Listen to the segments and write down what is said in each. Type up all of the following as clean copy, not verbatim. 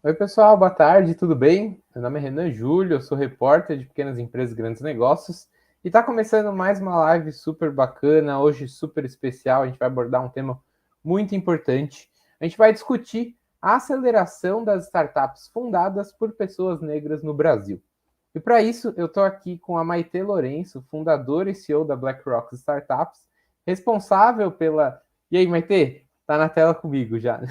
Oi, pessoal, boa tarde, tudo bem? Meu nome é Renan Júlio, eu sou repórter de pequenas empresas e grandes negócios e está começando mais uma live super bacana, hoje super especial. A gente vai abordar um tema muito importante. A gente vai discutir a aceleração das startups fundadas por pessoas negras no Brasil. E para isso, eu estou aqui com a Maitê Lourenço, fundadora e CEO da BlackRock Startups, responsável pela. E aí, Maitê? Tá na tela comigo já.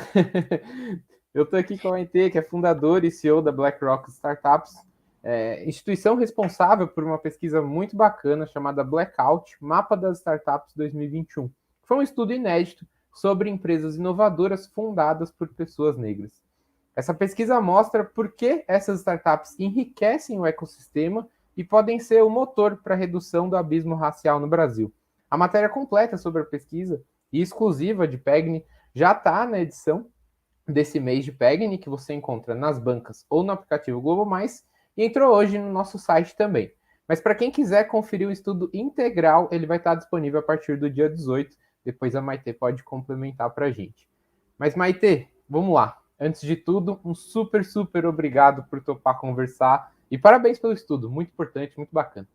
Eu estou aqui com a Maitê, que é fundadora e CEO da BlackRock Startups, instituição responsável por uma pesquisa muito bacana chamada Blackout, Mapa das Startups 2021. Foi um estudo inédito sobre empresas inovadoras fundadas por pessoas negras. Essa pesquisa mostra por que essas startups enriquecem o ecossistema e podem ser o motor para a redução do abismo racial no Brasil. A matéria completa sobre a pesquisa e exclusiva de PEGNI já está na edição desse mês de PEGNI, que você encontra nas bancas ou no aplicativo Globo Mais, e entrou hoje no nosso site também. Mas para quem quiser conferir o estudo integral, ele vai estar disponível a partir do dia 18. Depois a Maitê pode complementar para a gente. Mas Maitê, vamos lá. Antes de tudo, um super obrigado por topar conversar e parabéns pelo estudo, muito importante, muito bacana.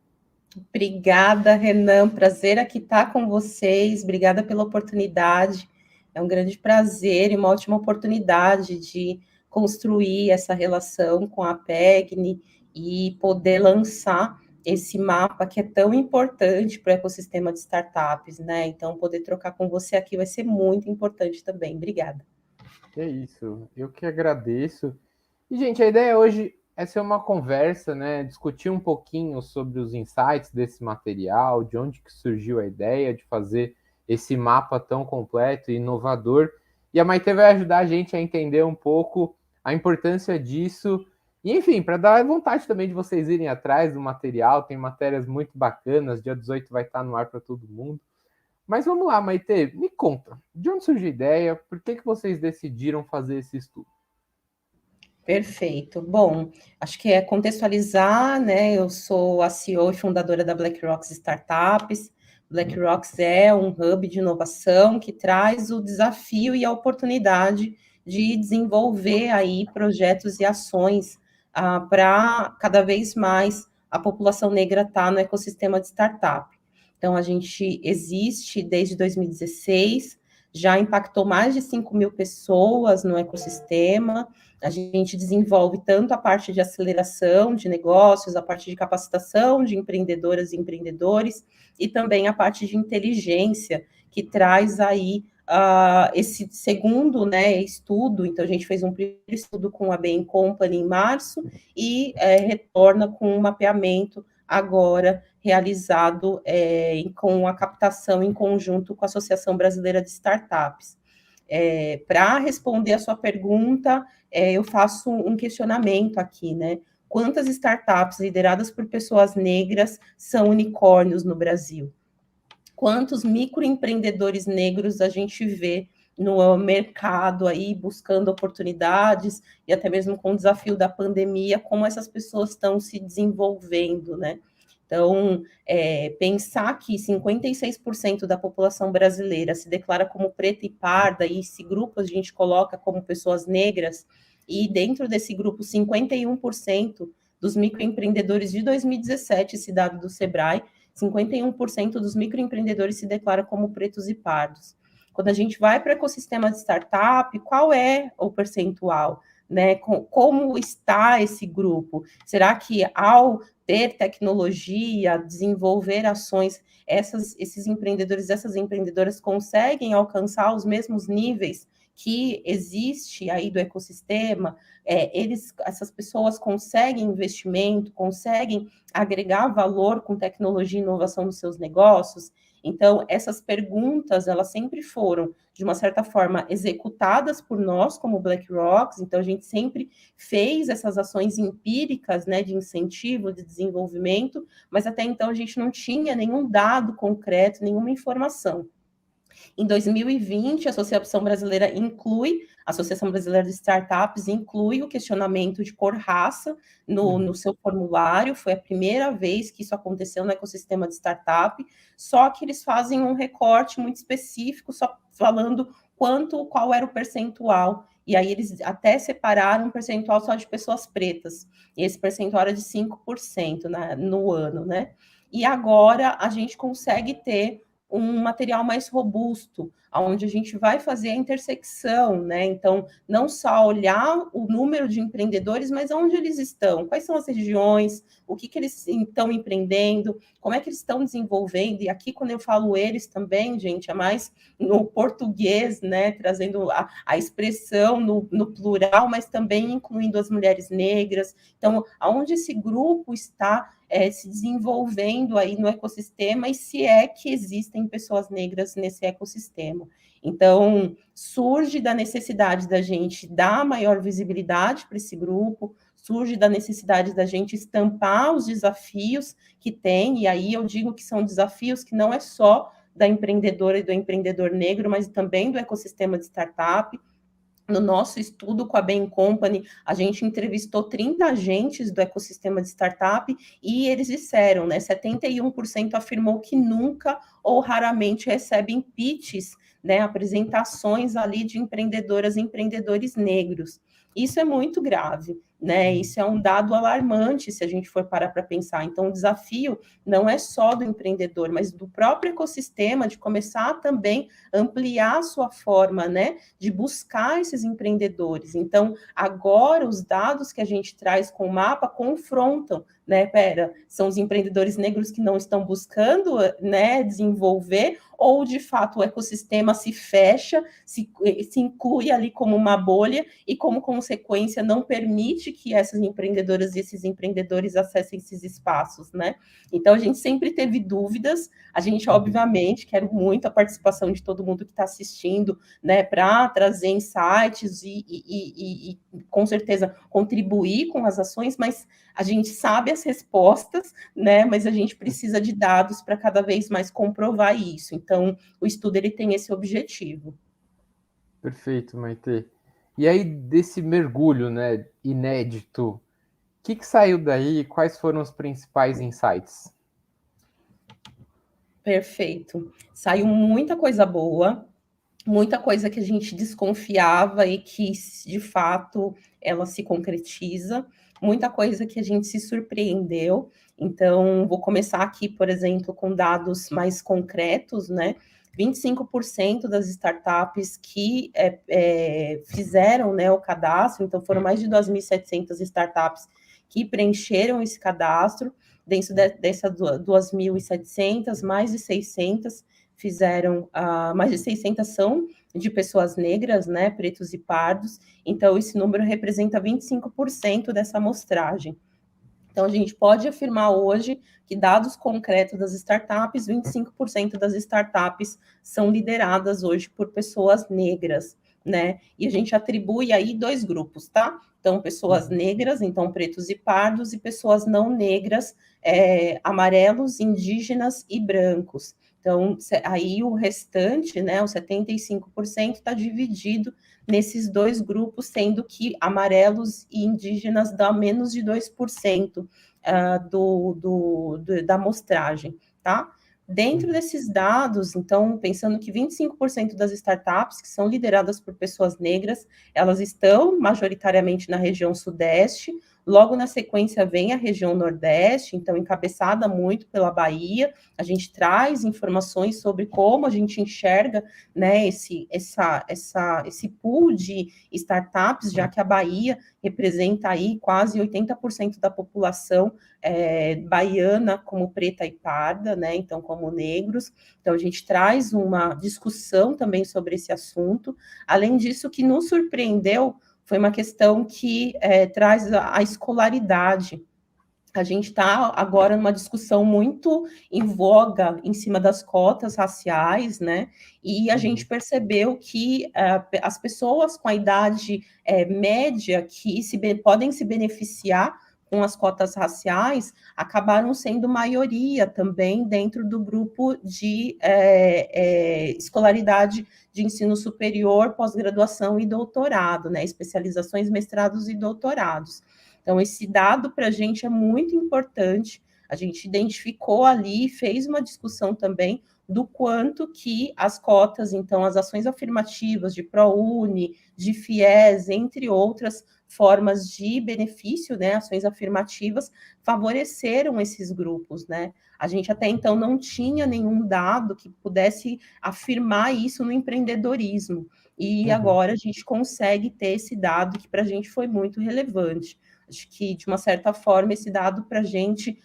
Obrigada, Renan, prazer aqui estar com vocês, obrigada pela oportunidade, é um grande prazer e uma ótima oportunidade de construir essa relação com a PEGNI e poder lançar esse mapa que é tão importante para o ecossistema de startups, né? Então, poder trocar com você aqui vai ser muito importante também, obrigada. É isso, eu que agradeço. E, gente, a ideia hoje é ser uma conversa, né? Discutir um pouquinho sobre os insights desse material, de onde que surgiu a ideia de fazer esse mapa tão completo e inovador. E a Maite vai ajudar a gente a entender um pouco a importância disso. E, enfim, para dar vontade também de vocês irem atrás do material, tem matérias muito bacanas, dia 18 vai estar no ar para todo mundo. Mas vamos lá, Maite, me conta, de onde surgiu a ideia? Por que vocês decidiram fazer esse estudo? Perfeito. Bom, acho que é contextualizar, né? Eu sou a CEO e fundadora da BlackRock Startups. BlackRock é um hub de inovação que traz o desafio e a oportunidade de desenvolver aí projetos e ações para cada vez mais a população negra estar no ecossistema de startup. Então, a gente existe desde 2016, já impactou mais de 5 mil pessoas no ecossistema. A gente desenvolve tanto a parte de aceleração de negócios, a parte de capacitação de empreendedoras e empreendedores, e também a parte de inteligência, que traz aí esse segundo, né, estudo. Então, a gente fez um primeiro estudo com a Bain Company em março e retorna com um mapeamento agora realizado com a captação em conjunto com a Associação Brasileira de Startups. Para responder a sua pergunta, eu faço um questionamento aqui, né? Quantas startups lideradas por pessoas negras são unicórnios no Brasil? Quantos microempreendedores negros a gente vê no mercado aí buscando oportunidades e até mesmo com o desafio da pandemia, como essas pessoas estão se desenvolvendo, né? Então, pensar que 56% da população brasileira se declara como preta e parda, e esse grupo a gente coloca como pessoas negras, e dentro desse grupo, 51% dos microempreendedores de 2017, esse dado do Sebrae, 51% dos microempreendedores se declaram como pretos e pardos. Quando a gente vai para o ecossistema de startup, qual é o percentual? Né? Como está esse grupo? Será que ao ter tecnologia, desenvolver ações, esses empreendedores, essas empreendedoras conseguem alcançar os mesmos níveis que existe aí do ecossistema? Essas pessoas conseguem investimento, conseguem agregar valor com tecnologia e inovação nos seus negócios? Então, essas perguntas, elas sempre foram, de uma certa forma, executadas por nós, como BlackRock. Então, a gente sempre fez essas ações empíricas, né, de incentivo, de desenvolvimento, mas até então a gente não tinha nenhum dado concreto, nenhuma informação. Em 2020, a Associação Brasileira de Startups inclui o questionamento de cor-raça no seu formulário. Foi a primeira vez que isso aconteceu no ecossistema de startup, só que eles fazem um recorte muito específico, só falando qual era o percentual. E aí eles até separaram um percentual só de pessoas pretas. E esse percentual era de 5% no ano, né? E agora a gente consegue ter um material mais robusto, onde a gente vai fazer a intersecção, né? Então, não só olhar o número de empreendedores, mas onde eles estão, quais são as regiões, o que eles estão empreendendo, como é que eles estão desenvolvendo. E aqui, quando eu falo eles também, gente, é mais no português, né? Trazendo a expressão no plural, mas também incluindo as mulheres negras. Então, aonde esse grupo está se desenvolvendo aí no ecossistema e se é que existem pessoas negras nesse ecossistema. Então, surge da necessidade da gente dar maior visibilidade para esse grupo, surge da necessidade da gente estampar os desafios que tem, e aí eu digo que são desafios que não é só da empreendedora e do empreendedor negro, mas também do ecossistema de startup. No nosso estudo com a Bain Company, a gente entrevistou 30 agentes do ecossistema de startup e eles disseram, né, 71% afirmou que nunca ou raramente recebem pitches, né, apresentações ali de empreendedoras e empreendedores negros. Isso é muito grave, né? Isso é um dado alarmante se a gente for parar para pensar. Então, o desafio não é só do empreendedor, mas do próprio ecossistema de começar também ampliar a sua forma, né, de buscar esses empreendedores. Então, agora os dados que a gente traz com o mapa confrontam, né? São os empreendedores negros que não estão buscando, né, desenvolver, ou de fato o ecossistema se fecha, se inclui ali como uma bolha e, como consequência, não permite que essas empreendedoras e esses empreendedores acessem esses espaços, né? Então, a gente sempre teve dúvidas, a gente, obviamente, quero muito a participação de todo mundo que está assistindo, né, para trazer insights e, com certeza, contribuir com as ações, mas a gente sabe as respostas, né, mas a gente precisa de dados para cada vez mais comprovar isso. Então, o estudo ele tem esse objetivo. Perfeito, Maite. E aí, desse mergulho, né, inédito, o que saiu daí e quais foram os principais insights? Perfeito. Saiu muita coisa boa, muita coisa que a gente desconfiava e que, de fato, ela se concretiza, muita coisa que a gente se surpreendeu. Então, vou começar aqui, por exemplo, com dados mais concretos, né? 25% das startups que fizeram, né, o cadastro, então foram mais de 2.700 startups que preencheram esse cadastro. Dentro dessas 2.700, mais de 600 fizeram, mais de 600 são de pessoas negras, né, pretos e pardos, então esse número representa 25% dessa amostragem. Então, a gente pode afirmar hoje que, dados concretos das startups, 25% das startups são lideradas hoje por pessoas negras, né? E a gente atribui aí 2 grupos, tá? Então, pessoas negras, então pretos e pardos, e pessoas não negras, amarelos, indígenas e brancos. Então, aí o restante, né, os 75%, está dividido nesses 2 grupos, sendo que amarelos e indígenas dá menos de 2% da amostragem, tá? Dentro desses dados, então, pensando que 25% das startups que são lideradas por pessoas negras, elas estão majoritariamente na região sudeste, logo na sequência vem a região nordeste, então encabeçada muito pela Bahia. A gente traz informações sobre como a gente enxerga, né, esse pool de startups, já que a Bahia representa aí quase 80% da população baiana como preta e parda, né, então como negros. Então a gente traz uma discussão também sobre esse assunto. Além disso, o que nos surpreendeu foi uma questão que traz a escolaridade. A gente está agora numa discussão muito em voga em cima das cotas raciais, né? E a gente percebeu que as pessoas com a idade média que podem se beneficiar com as cotas raciais, acabaram sendo maioria também dentro do grupo de escolaridade de ensino superior, pós-graduação e doutorado, né? Especializações, mestrados e doutorados. Então, esse dado para a gente é muito importante. A gente identificou ali, fez uma discussão também do quanto que as cotas, então, as ações afirmativas de ProUni, de FIES, entre outras formas de benefício, né, ações afirmativas, favoreceram esses grupos, né? A gente até então não tinha nenhum dado que pudesse afirmar isso no empreendedorismo, e agora a gente consegue ter esse dado que para a gente foi muito relevante. Acho que, de uma certa forma, esse dado para a gente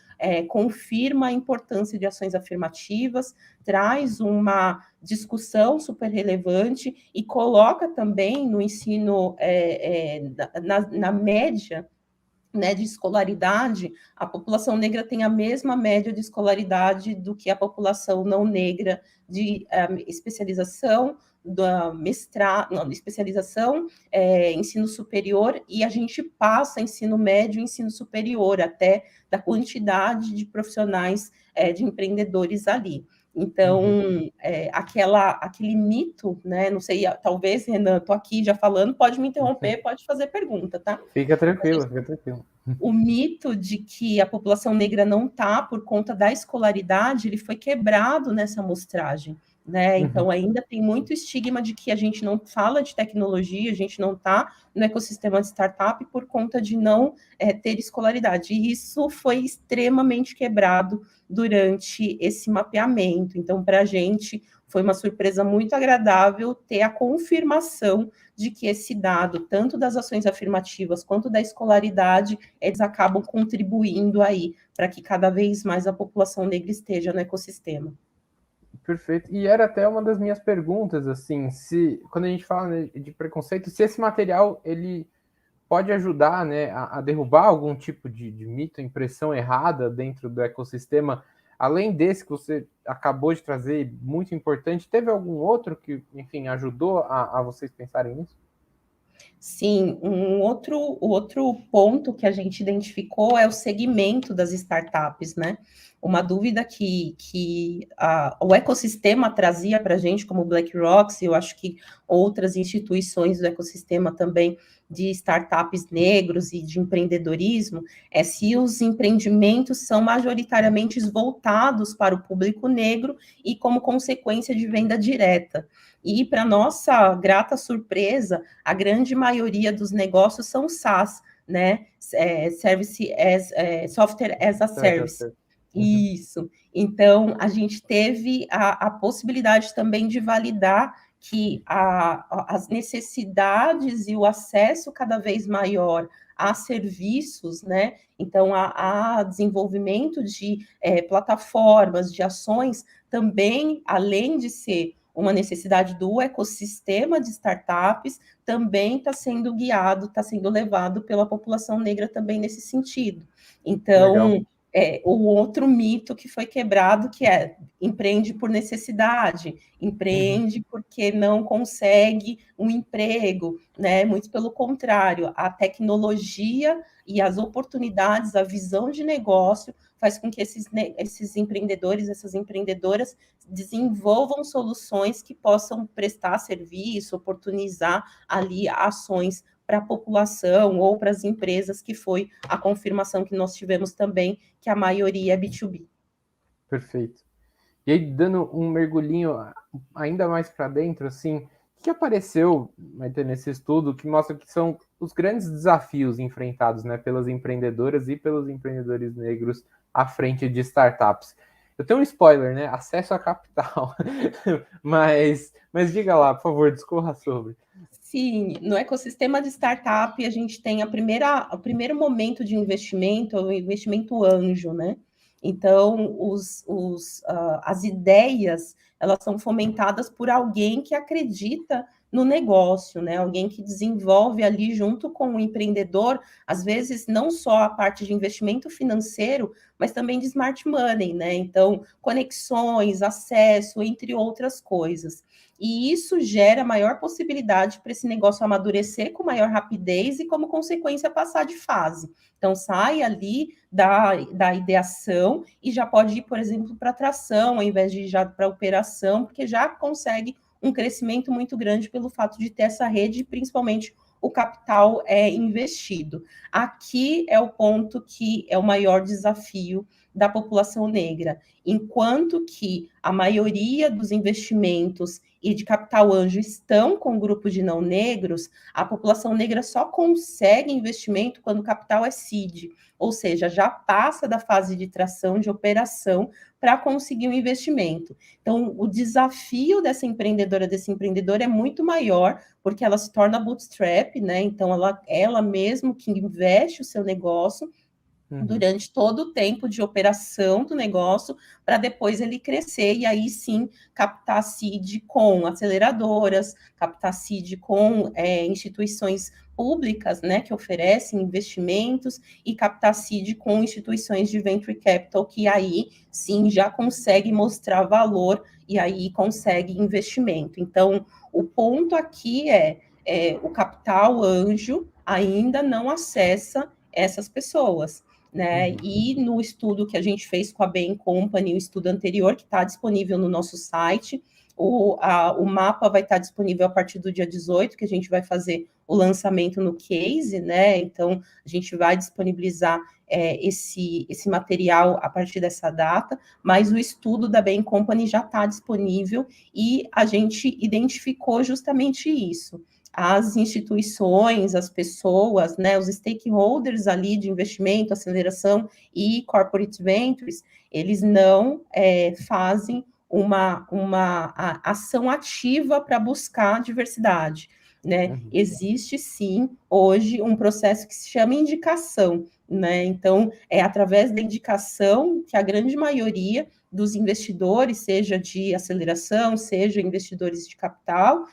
confirma a importância de ações afirmativas, traz uma discussão super relevante e coloca também no ensino, na média, né, de escolaridade, a população negra tem a mesma média de escolaridade do que a população não negra de especialização, da mestrado, não, especialização, ensino superior, e a gente passa ensino médio e ensino superior, até da quantidade de profissionais, de empreendedores ali. Então, aquele mito, né? Não sei, talvez, Renan, estou aqui já falando, pode me interromper, pode fazer pergunta, tá? Fica tranquilo, fica tranquilo. O mito de que a população negra não está por conta da escolaridade, ele foi quebrado nessa amostragem, né? Então, ainda tem muito estigma de que a gente não fala de tecnologia, a gente não está no ecossistema de startup por conta de não ter escolaridade. E isso foi extremamente quebrado durante esse mapeamento. Então, para a gente, foi uma surpresa muito agradável ter a confirmação de que esse dado, tanto das ações afirmativas quanto da escolaridade, eles acabam contribuindo aí para que cada vez mais a população negra esteja no ecossistema. Perfeito. E era até uma das minhas perguntas, assim, se quando a gente fala, né, de preconceito, se esse material ele pode ajudar, né, a derrubar algum tipo de mito, impressão errada dentro do ecossistema, além desse que você acabou de trazer, muito importante, teve algum outro que, enfim, ajudou a vocês pensarem nisso? Sim, o outro ponto que a gente identificou é o segmento das startups, né? Uma dúvida que o ecossistema trazia para a gente, como o BlackRock, e eu acho que outras instituições do ecossistema também de startups negros e de empreendedorismo, é se os empreendimentos são majoritariamente voltados para o público negro e como consequência de venda direta. E, para nossa grata surpresa, a grande maioria dos negócios são SaaS, né? Software as a Service. Isso. Então, a gente teve a possibilidade também de validar que as necessidades e o acesso cada vez maior a serviços, né? Então, a desenvolvimento de plataformas, de ações, também, além de ser uma necessidade do ecossistema de startups, também está sendo guiado, está sendo levado pela população negra também nesse sentido. Então, o outro mito que foi quebrado, que é empreende por necessidade, empreende porque não consegue um emprego, né? Muito pelo contrário, a tecnologia e as oportunidades, a visão de negócio faz com que esses empreendedores, essas empreendedoras desenvolvam soluções que possam prestar serviço, oportunizar ali ações para a população ou para as empresas, que foi a confirmação que nós tivemos também, que a maioria é B2B. Perfeito. E aí, dando um mergulhinho ainda mais para dentro, assim, o que apareceu, vai ter nesse estudo, que mostra que são os grandes desafios enfrentados, né, pelas empreendedoras e pelos empreendedores negros à frente de startups? Eu tenho um spoiler, né? Acesso a capital. mas diga lá, por favor, discorra sobre. Sim, no ecossistema de startup, a gente tem o primeiro momento de investimento, o investimento anjo, né? Então, as ideias, elas são fomentadas por alguém que acredita no negócio, né? Alguém que desenvolve ali junto com o empreendedor, às vezes não só a parte de investimento financeiro, mas também de smart money, né? Então, conexões, acesso, entre outras coisas. E isso gera maior possibilidade para esse negócio amadurecer com maior rapidez e, como consequência, passar de fase. Então, sai ali da ideação e já pode ir, por exemplo, para tração, ao invés de ir já para operação, porque já consegue um crescimento muito grande pelo fato de ter essa rede, principalmente o capital é investido. Aqui é o ponto que é o maior desafio da população negra, enquanto que a maioria dos investimentos e de capital anjo estão com grupos de não negros, a população negra só consegue investimento quando o capital é seed, ou seja, já passa da fase de tração, de operação, para conseguir um investimento. Então, o desafio dessa empreendedora, desse empreendedor é muito maior, porque ela se torna bootstrap, né? Então, ela mesmo que investe o seu negócio durante todo o tempo de operação do negócio, para depois ele crescer e aí sim captar seed com aceleradoras, captar seed com instituições públicas, né, que oferecem investimentos, e captar seed com instituições de venture capital, que aí sim já consegue mostrar valor e aí consegue investimento. Então, o ponto aqui o capital anjo ainda não acessa essas pessoas, né? E no estudo que a gente fez com a Bain Company, o estudo anterior, que está disponível no nosso site, o mapa vai estar disponível a partir do dia 18, que a gente vai fazer o lançamento no Case, né? Então, a gente vai disponibilizar esse material a partir dessa data, mas o estudo da Bain Company já está disponível e a gente identificou justamente isso. As instituições, as pessoas, né, os stakeholders ali de investimento, aceleração e corporate ventures, eles não fazem uma ação ativa para buscar diversidade, né? Existe sim hoje um processo que se chama indicação, né? Então é através da indicação que a grande maioria dos investidores, seja de aceleração, seja investidores de capital,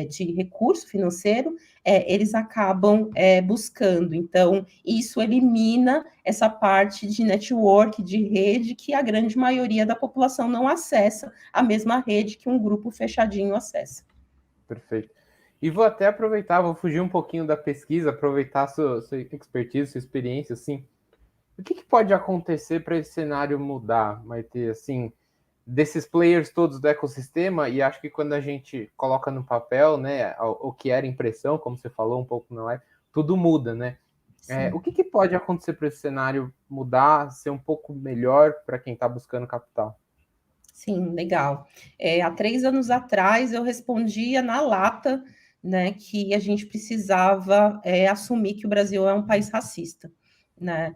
de recurso financeiro, eles acabam buscando. Então, isso elimina essa parte de network, de rede, que a grande maioria da população não acessa a mesma rede que um grupo fechadinho acessa. Perfeito. E vou até aproveitar, vou fugir um pouquinho da pesquisa, aproveitar sua expertise, sua experiência, assim. O que pode acontecer para esse cenário mudar, Maite, assim, desses players todos do ecossistema? E acho que quando a gente coloca no papel, né, o que era impressão, como você falou um pouco na live, tudo muda, né? O que pode acontecer para esse cenário mudar, ser um pouco melhor para quem está buscando capital? Sim, legal. Há 3 anos atrás eu respondia na lata, né, que a gente precisava assumir que o Brasil é um país racista, né?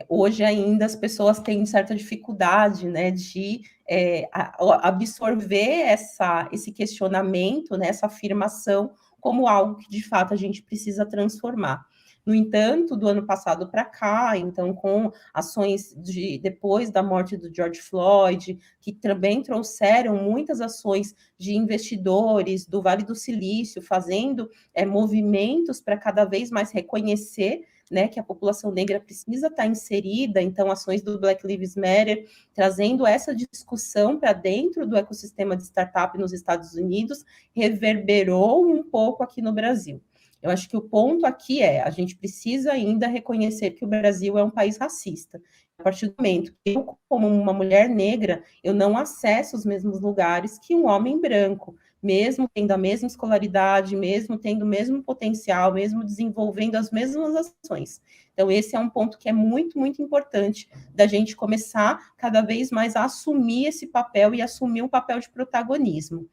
Hoje ainda as pessoas têm certa dificuldade, né, de absorver esse questionamento, né, essa afirmação como algo que de fato a gente precisa transformar. No entanto, do ano passado para cá, então, com ações depois da morte do George Floyd, que também trouxeram muitas ações de investidores do Vale do Silício, fazendo movimentos para cada vez mais reconhecer, né, que a população negra precisa estar inserida, então ações do Black Lives Matter, trazendo essa discussão para dentro do ecossistema de startup nos Estados Unidos, reverberou um pouco aqui no Brasil. Eu acho que o ponto aqui a gente precisa ainda reconhecer que o Brasil é um país racista. A partir do momento que eu, como uma mulher negra, eu não acesso os mesmos lugares que um homem branco, mesmo tendo a mesma escolaridade, mesmo tendo o mesmo potencial, mesmo desenvolvendo as mesmas ações. Então, esse é um ponto que é muito, muito importante da gente começar cada vez mais a assumir esse papel e assumir um papel de protagonismo.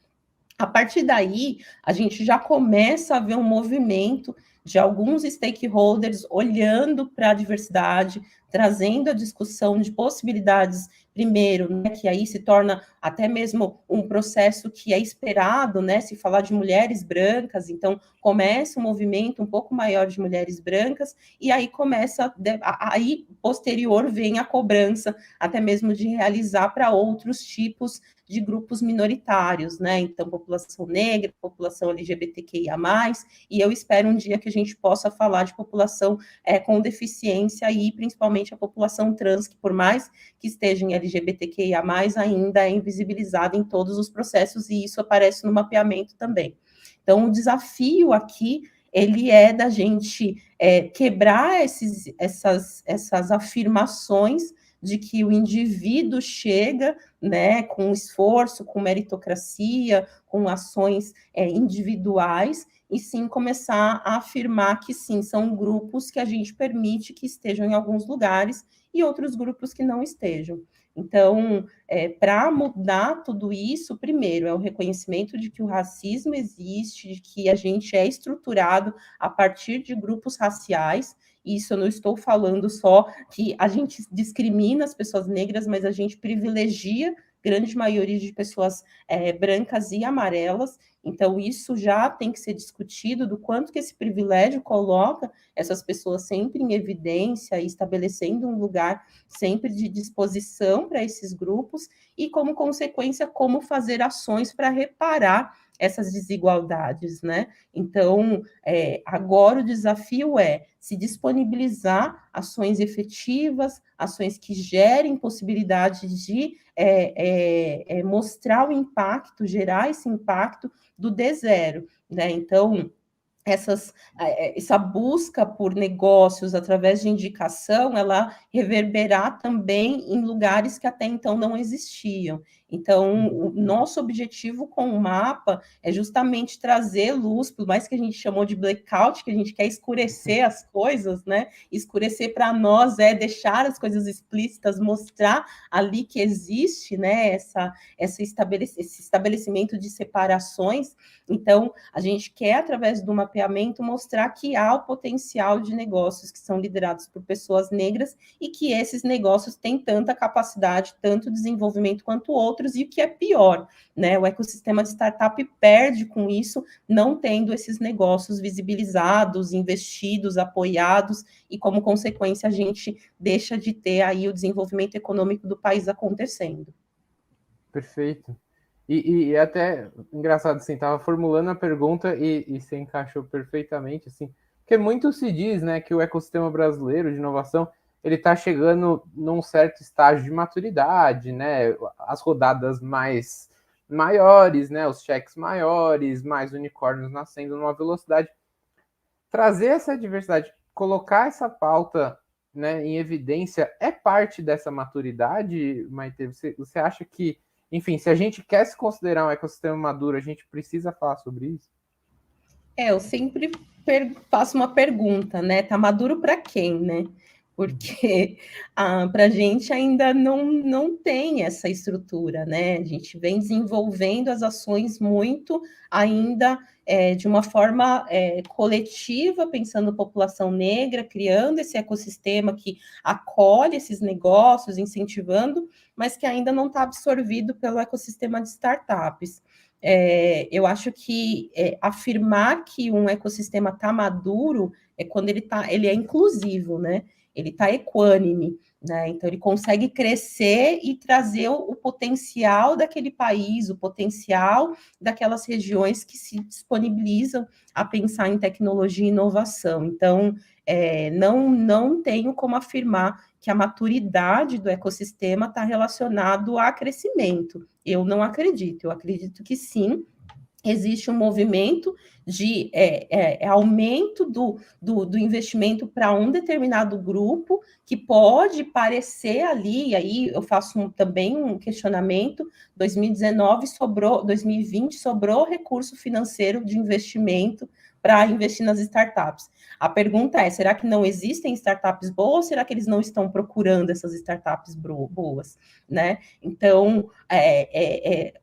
A partir daí, a gente já começa a ver um movimento de alguns stakeholders olhando para a diversidade, trazendo a discussão de possibilidades, primeiro, né, que aí se torna até mesmo um processo que é esperado, né, se falar de mulheres brancas, então começa um movimento um pouco maior de mulheres brancas, e aí começa, aí posterior vem a cobrança, até mesmo de realizar para outros tipos de grupos minoritários, né? Então, população negra, população LGBTQIA+, e eu espero um dia que a gente possa falar de população com deficiência e principalmente a população trans, que por mais que esteja em LGBTQIA+, ainda é invisibilizada em todos os processos, e isso aparece no mapeamento também. Então, o desafio aqui, ele é da gente quebrar essas afirmações de que o indivíduo chega, né, com esforço, com meritocracia, com ações individuais, e sim começar a afirmar que sim, são grupos que a gente permite que estejam em alguns lugares e outros grupos que não estejam. Então, para mudar tudo isso, primeiro, é o reconhecimento de que o racismo existe, de que a gente é estruturado a partir de grupos raciais. Isso eu não estou falando só que a gente discrimina as pessoas negras, mas a gente privilegia grande maioria de pessoas brancas e amarelas. Então, isso já tem que ser discutido, do quanto que esse privilégio coloca essas pessoas sempre em evidência e estabelecendo um lugar sempre de disposição para esses grupos e, como consequência, como fazer ações para reparar essas desigualdades, né? Então, agora o desafio é se disponibilizar ações efetivas, ações que gerem possibilidade de mostrar o impacto, gerar esse impacto do D0, né? Então, essa busca por negócios através de indicação, ela reverberar também em lugares que até então não existiam. Então, o nosso objetivo com o mapa é justamente trazer luz, por mais que a gente chamou de blackout, que a gente quer escurecer as coisas, né? Escurecer para nós é deixar as coisas explícitas, mostrar ali que existe, né, esse estabelecimento de separações. Então, a gente quer, através do mapeamento, mostrar que há o potencial de negócios que são liderados por pessoas negras e que esses negócios têm tanta capacidade, tanto desenvolvimento quanto outros, e o que é pior, né? O ecossistema de startup perde com isso, não tendo esses negócios visibilizados, investidos, apoiados, e como consequência a gente deixa de ter aí o desenvolvimento econômico do país acontecendo. Perfeito. E até engraçado, assim, tava formulando a pergunta e se encaixou perfeitamente, assim, porque muito se diz, né, que o ecossistema brasileiro de inovação, ele está chegando num certo estágio de maturidade, né, as rodadas mais maiores, né, os cheques maiores, mais unicórnios nascendo numa velocidade. Trazer essa diversidade, colocar essa pauta, né, em evidência, é parte dessa maturidade, Maite? Você acha que, enfim, se a gente quer se considerar um ecossistema maduro, a gente precisa falar sobre isso? Eu sempre faço uma pergunta, né? Tá maduro para quem, né? Porque para a gente ainda não tem essa estrutura, né? A gente vem desenvolvendo as ações muito ainda de uma forma coletiva, pensando na população negra, criando esse ecossistema que acolhe esses negócios, incentivando, mas que ainda não está absorvido pelo ecossistema de startups. Eu acho que afirmar que um ecossistema está maduro é quando ele é inclusivo, né? Ele está equânime, né? Então ele consegue crescer e trazer o potencial daquele país, o potencial daquelas regiões que se disponibilizam a pensar em tecnologia e inovação. Então, não tenho como afirmar que a maturidade do ecossistema está relacionado a crescimento. Eu não acredito, eu acredito que sim, existe um movimento de aumento do investimento para um determinado grupo, que pode parecer ali, e aí eu faço também um questionamento, 2019 sobrou, 2020 sobrou recurso financeiro de investimento para investir nas startups. A pergunta é, será que não existem startups boas ou será que eles não estão procurando essas startups boas, né? Então,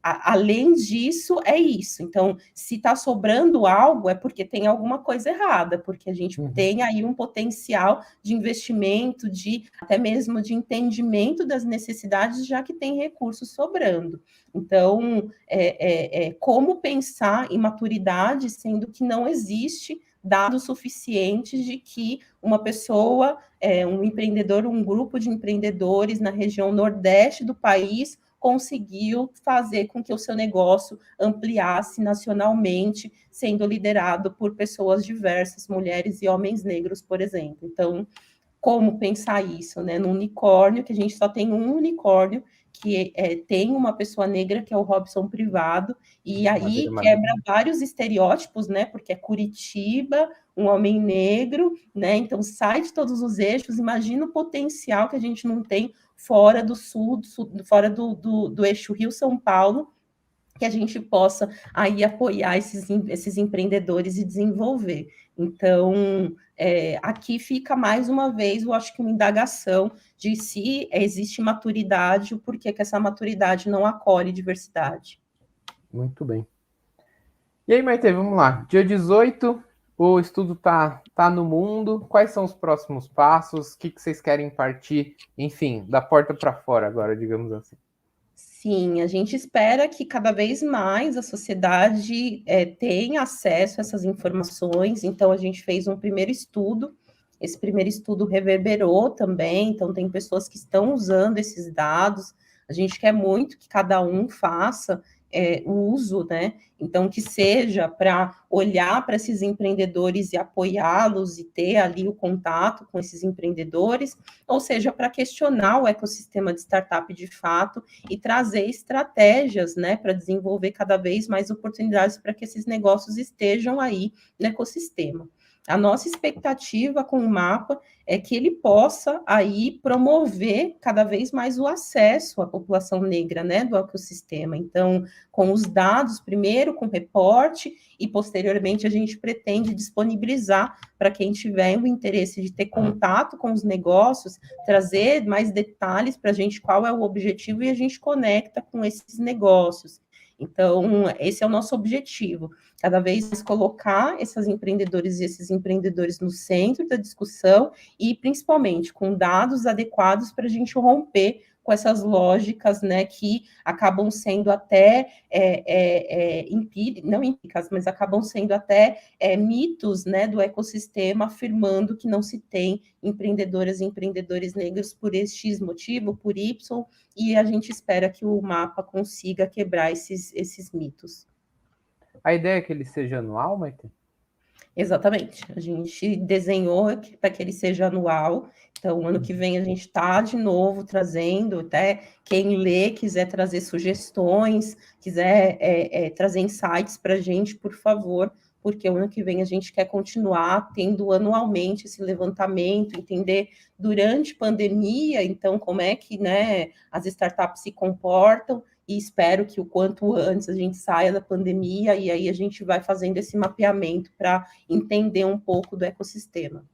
além disso, é isso. Então, se está sobrando algo, é porque tem alguma coisa errada, porque a gente tem aí um potencial de investimento, até mesmo de entendimento das necessidades, já que tem recursos sobrando. Então, como pensar em maturidade, sendo que não existe dados suficientes de que uma pessoa, um empreendedor, um grupo de empreendedores na região nordeste do país conseguiu fazer com que o seu negócio ampliasse nacionalmente, sendo liderado por pessoas diversas, mulheres e homens negros, por exemplo. Então, como pensar isso, né? No unicórnio, que a gente só tem um unicórnio, que tem uma pessoa negra, que é o Robson Privado, e aí quebra vários estereótipos, né? Porque é Curitiba, um homem negro, né? Então sai de todos os eixos, imagina o potencial que a gente não tem fora do sul fora do eixo Rio-São Paulo, que a gente possa aí apoiar esses empreendedores e desenvolver. Então, aqui fica mais uma vez, eu acho que uma indagação de se existe maturidade, o porquê que essa maturidade não acolhe diversidade. Muito bem. E aí, Maite, vamos lá. Dia 18, o estudo tá no mundo. Quais são os próximos passos? O que vocês querem partir, enfim, da porta para fora agora, digamos assim? Sim, a gente espera que cada vez mais a sociedade tenha acesso a essas informações. Então, a gente fez um primeiro estudo. Esse primeiro estudo reverberou também. Então, tem pessoas que estão usando esses dados. A gente quer muito que cada um faça o uso, né? Então, que seja para olhar para esses empreendedores e apoiá-los e ter ali o contato com esses empreendedores, ou seja, para questionar o ecossistema de startup de fato e trazer estratégias, né, para desenvolver cada vez mais oportunidades para que esses negócios estejam aí no ecossistema. A nossa expectativa com o mapa é que ele possa aí promover cada vez mais o acesso à população negra, né, do ecossistema. Então, com os dados, primeiro com reporte e posteriormente a gente pretende disponibilizar para quem tiver o interesse de ter contato com os negócios, trazer mais detalhes para a gente qual é o objetivo e a gente conecta com esses negócios. Então, esse é o nosso objetivo, cada vez mais colocar esses empreendedores e esses empreendedores no centro da discussão e, principalmente, com dados adequados para a gente romper com essas lógicas, né, que acabam sendo até não empíricas, mas acabam sendo até mitos, né, do ecossistema, afirmando que não se tem empreendedoras e empreendedores negros por X motivo, por Y, e a gente espera que o mapa consiga quebrar esses mitos. A ideia é que ele seja anual, Maite? Exatamente. A gente desenhou para que ele seja anual. Então, ano que vem a gente está de novo trazendo, até quem lê, quiser trazer sugestões, quiser trazer insights para a gente, por favor, porque o ano que vem a gente quer continuar tendo anualmente esse levantamento, entender durante pandemia, então, como é que, né, as startups se comportam, e espero que o quanto antes a gente saia da pandemia e aí a gente vai fazendo esse mapeamento para entender um pouco do ecossistema.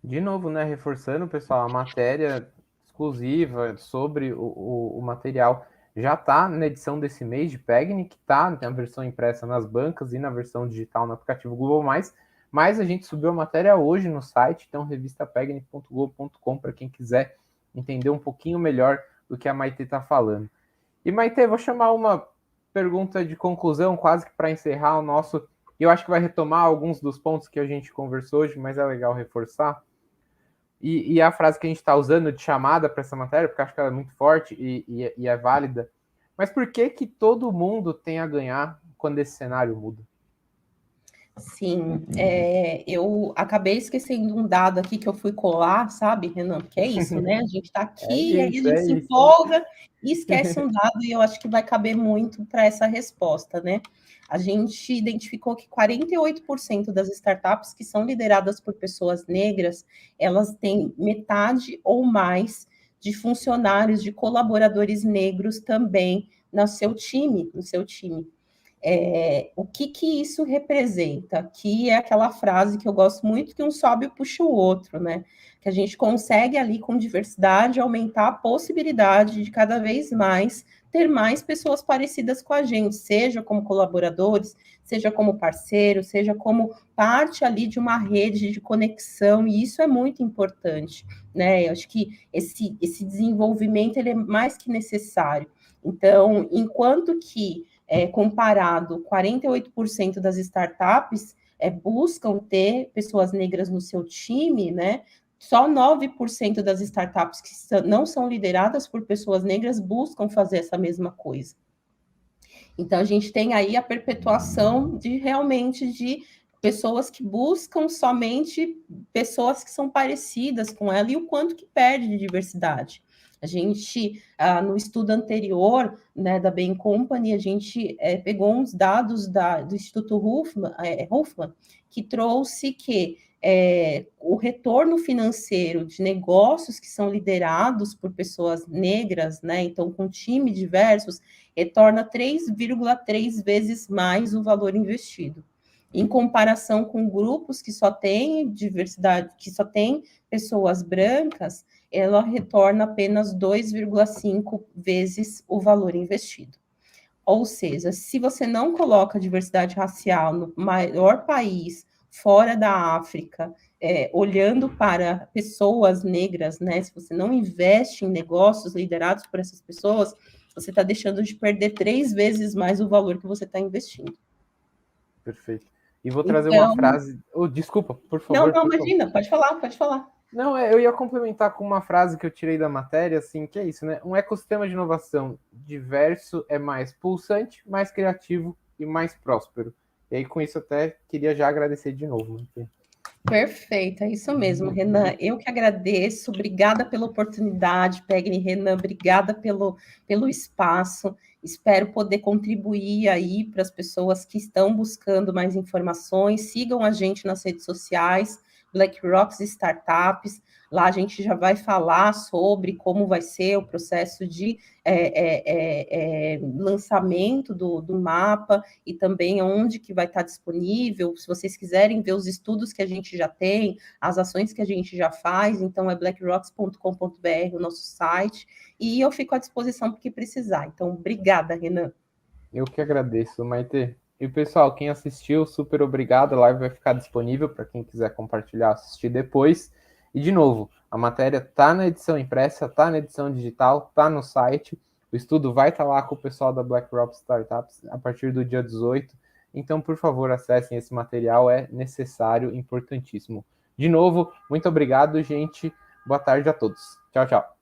De novo, né, reforçando, pessoal, a matéria exclusiva sobre o material já está na edição desse mês de Pegni, que está na versão impressa nas bancas e na versão digital no aplicativo Google+, mas a gente subiu a matéria hoje no site, então revistapegni.globo.com para quem quiser entender um pouquinho melhor do que a Maite está falando. E Maite, vou chamar uma pergunta de conclusão, quase que para encerrar o nosso. Eu acho que vai retomar alguns dos pontos que a gente conversou hoje, mas é legal reforçar. E a frase que a gente está usando de chamada para essa matéria, porque acho que ela é muito forte e é válida. Mas por que todo mundo tem a ganhar quando esse cenário muda? Sim, eu acabei esquecendo um dado aqui que eu fui colar, sabe, Renan? Porque é isso, né? A gente está aqui, aí a gente se empolga e esquece um dado, e eu acho que vai caber muito para essa resposta, né? A gente identificou que 48% das startups que são lideradas por pessoas negras, elas têm metade ou mais de funcionários, de colaboradores negros também no seu time, O que isso representa? Que é aquela frase que eu gosto muito, que um sobe e puxa o outro, né? Que a gente consegue ali, com diversidade, aumentar a possibilidade de cada vez mais ter mais pessoas parecidas com a gente, seja como colaboradores, seja como parceiro, seja como parte ali de uma rede de conexão, e isso é muito importante, né? Eu acho que esse desenvolvimento ele é mais que necessário. Então, enquanto que comparado, 48% das startups buscam ter pessoas negras no seu time, né? Só 9% das startups que não são lideradas por pessoas negras buscam fazer essa mesma coisa. Então, a gente tem aí a perpetuação de realmente de pessoas que buscam somente pessoas que são parecidas com ela e o quanto que perde de diversidade. A gente, no estudo anterior, né, da Bain Company, a gente pegou uns dados do Instituto Huffman, que trouxe que o retorno financeiro de negócios que são liderados por pessoas negras, né, então com time diversos, retorna 3,3 vezes mais o valor investido. Em comparação com grupos que só têm diversidade, que só têm pessoas brancas, ela retorna apenas 2,5 vezes o valor investido. Ou seja, se você não coloca diversidade racial no maior país fora da África, olhando para pessoas negras, né? Se você não investe em negócios liderados por essas pessoas, você está deixando de perder 3 vezes mais o valor que você está investindo. Perfeito. E vou trazer uma Então, frase. Oh, desculpa, por favor. não, Por favor. imagina, pode falar, pode falar. Não, eu ia complementar com uma frase que eu tirei da matéria, assim, que é isso, né? Um ecossistema de inovação diverso é mais pulsante, mais criativo e mais próspero. E aí, com isso, até queria já agradecer de novo. Né? Perfeito, é isso mesmo, Renan. Eu que agradeço, obrigada pela oportunidade, Pegni, Renan, obrigada pelo espaço. Espero poder contribuir aí para as pessoas que estão buscando mais informações. Sigam a gente nas redes sociais, BlackRock Startups. Lá a gente já vai falar sobre como vai ser o processo de lançamento do mapa e também onde que vai estar disponível. Se vocês quiserem ver os estudos que a gente já tem, as ações que a gente já faz, então é blackrocks.com.br o nosso site, e eu fico à disposição para o que precisar. Então, obrigada, Renan. Eu que agradeço, Maite. E pessoal, quem assistiu, super obrigado. A live vai ficar disponível para quem quiser compartilhar, assistir depois. E de novo, a matéria tá na edição impressa, tá na edição digital, tá no site. O estudo vai estar lá com o pessoal da BlackRock Startups a partir do dia 18. Então, por favor, acessem esse material, é necessário, importantíssimo. De novo, muito obrigado, gente. Boa tarde a todos. Tchau, tchau.